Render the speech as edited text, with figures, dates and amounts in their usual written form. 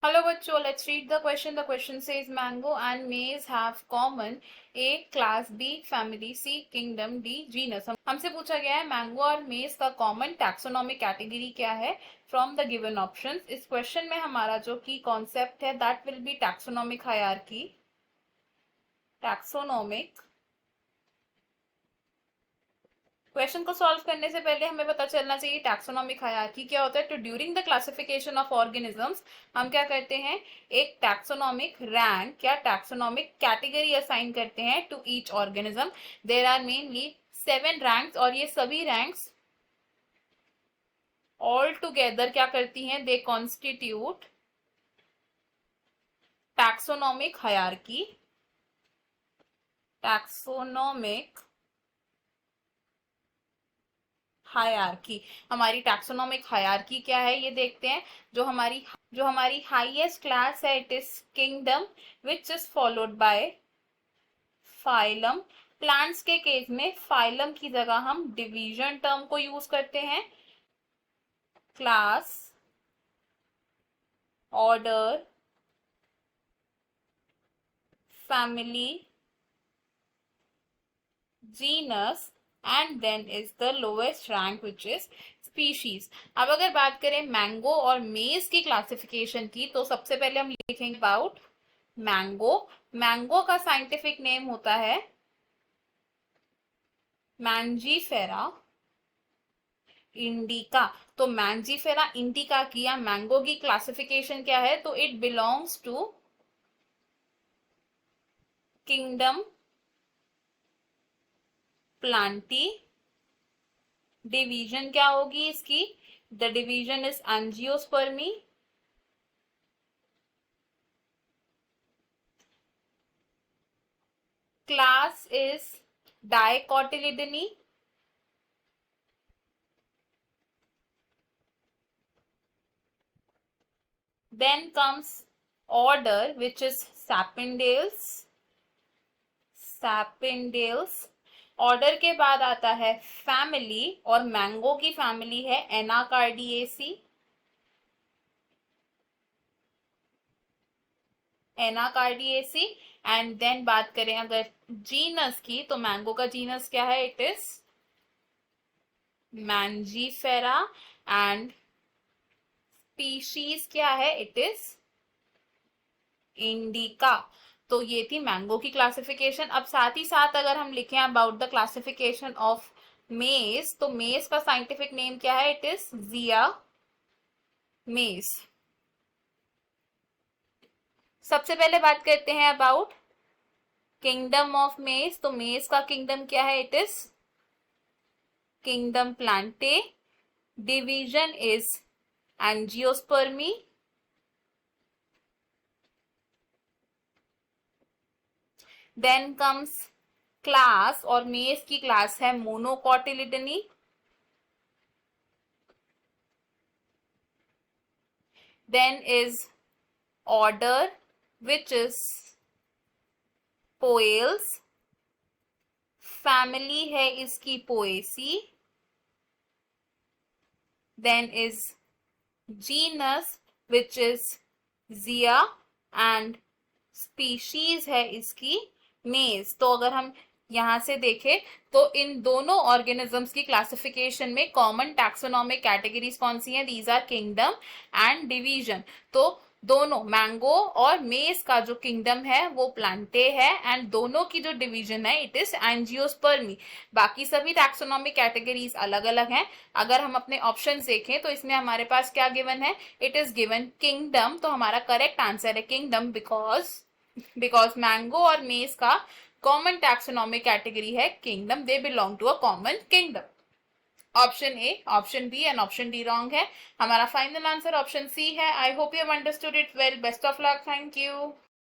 Hello बच्चों, let's read the question. The question says mango and maize have common A class, B family, C kingdom, D genus. हमसे पूछा गया है mango और maize का common taxonomic category क्या है फ्रॉम द गिवन ऑप्शंस. इस क्वेश्चन में हमारा जो की कॉन्सेप्ट है that will be taxonomic hierarchy. Taxonomic question को सॉल्व करने से पहले हमें पता चलना चाहिए टैक्सोनॉमिक हायरार्की क्या होता है. तो during the classification of organisms हम क्या करते हैं, एक टैक्सोनॉमिक रैंक या टैक्सोनॉमिक कैटेगरी असाइन करते हैं to each organism. There are mainly 7 ranks और ये सभी रैंक्स ऑल टुगेदर क्या करती हैं, they constitute taxonomic hierarchy. Taxonomic hierarchy, हमारी टैक्सोनॉमिक हायरार्की क्या है ये देखते हैं. जो हमारी हाईएस्ट क्लास है it is kingdom which is followed by phylum. Plants के केस में फाइलम की जगह हम डिवीजन टर्म को यूज करते हैं. Class, order, family, genus and then is the lowest rank which is species. अब अगर बात करें मैंगो और मेज की क्लासिफिकेशन की तो सबसे पहले हम लिखेंगे अबाउट मैंगो. मैंगो का साइंटिफिक नेम होता है मैंजीफेरा इंडिका. तो मैंजीफेरा इंडिका की या मैंगो की क्लासिफिकेशन क्या है, तो it belongs to kingdom plantae. Division क्या होगी इसकी, the division is angiospermae. Class is dicotyledonae. Then comes order which is Sapindales. Sapindales. Order के बाद आता है फैमिली और मैंगो की फैमिली है एनाकार्डिएसी. एनाकार्डिएसी. एंड देन बात करें अगर जीनस की तो मैंगो का जीनस क्या है, it is Mangifera. And species क्या है, इट इज इंडिका. तो ये थी मैंगो की क्लासिफिकेशन. अब साथ ही साथ अगर हम लिखें अबाउट द क्लासिफिकेशन ऑफ मेज, तो मेज का साइंटिफिक नेम क्या है, इट इज जिया मेज. सबसे पहले बात करते हैं अबाउट किंगडम ऑफ मेज. तो मेज का किंगडम क्या है, it is kingdom plantae. Division is angiospermae. Then comes class और मेज की क्लास है monocotyledonae. Then is order which is poales. Family है इसकी poaceae. Then is genus which is zea and species है इसकी मेज. तो अगर हम यहां से देखें तो इन दोनों ऑर्गेनिजम्स की क्लासिफिकेशन में कॉमन टैक्सोनॉमिक कैटेगरीज कौन सी हैं, these are kingdom and division. तो दोनों मैंगो और मेज का जो किंगडम है वो प्लांटे है एंड दोनों की जो डिवीजन है इट इज एंजियोस्पर्मी. बाकी सभी टैक्सोनॉमिक कैटेगरीज अलग अलग हैं. अगर हम अपने ऑप्शन देखें तो इसमें हमारे पास क्या गिवन है, इट इज गिवन किंगडम. तो हमारा करेक्ट आंसर है किंगडम बिकॉज मैंगो और मेज का कॉमन टैक्सोनॉमिक कैटेगरी है kingdom. They belong to a common kingdom. Option A, option B and option D wrong है. हमारा फाइनल आंसर ऑप्शन सी है. I hope you have understood it well. Best of luck. Thank you.